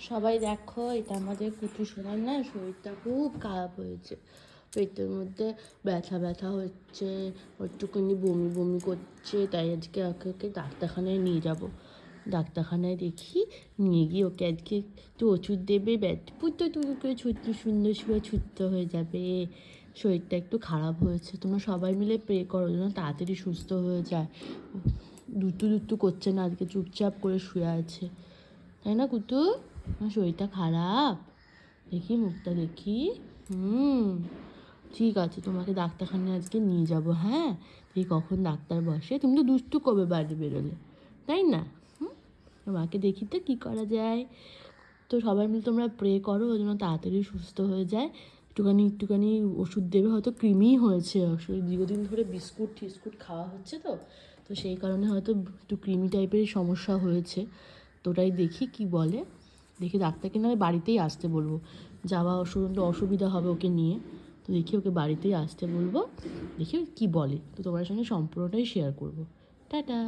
সবাই দেখো, এটা আমাদের কুটু সোনার না শরীরটা খুব খারাপ হয়েছে। পেটের মধ্যে ব্যথা ব্যথা হচ্ছে, একটুখানি বমি বমি করছে। তাই আজকে ওকে ডাক্তারখানায় নিয়ে যাব। ডাক্তারখানায় দেখি, নিয়ে গিয়ে ওকে আজকে একটু ওষুধ দেবে, পুতো তুলো করে ছুটতে সুন্দর করে ছুটতে হয়ে যাবে। শরীরটা একটু খারাপ হয়েছে, তোমরা সবাই মিলে প্রে করো যেন তাড়াতাড়ি সুস্থ হয়ে যায়। দুটু করছে না, আজকে চুপচাপ করে শুয়ে আছে, তাই না কুতু? আমার শরীরটা খারাপ, দেখি মুখটা দেখি। ঠিক আছে, তোমাকে ডাক্তারখানায় আজকে নিয়ে যাব। হ্যাঁ, দেখি কখন ডাক্তার বসে। তুমি তো দুষ্টু কবে বাড়ি বেরোলে, তাই না? মাকে দেখি তো কী করা যায়। তো সবাই মিলে তোমরা প্রে করো ওই জন্য তাড়াতাড়ি সুস্থ হয়ে যায়। একটুখানি ওষুধ দেবে, হয়তো কৃমিই হয়েছে। দীর্ঘদিন ধরে বিস্কুট টিস্কুট খাওয়া হচ্ছে, তো সেই কারণে হয়তো একটু কৃমি টাইপের সমস্যা হয়েছে। তো ওটাই দেখি কি বলে। দেখি ডাক্তারকে না বাড়িতেই আসতে বলবো, যাওয়া অসুবিধা হবে ওকে নিয়ে। তো দেখি ওকে বাড়িতেই আসতে বলবো, দেখি কি বলে। তো তোমার সঙ্গে সম্পূর্ণটাই শেয়ার করবো। টাটা।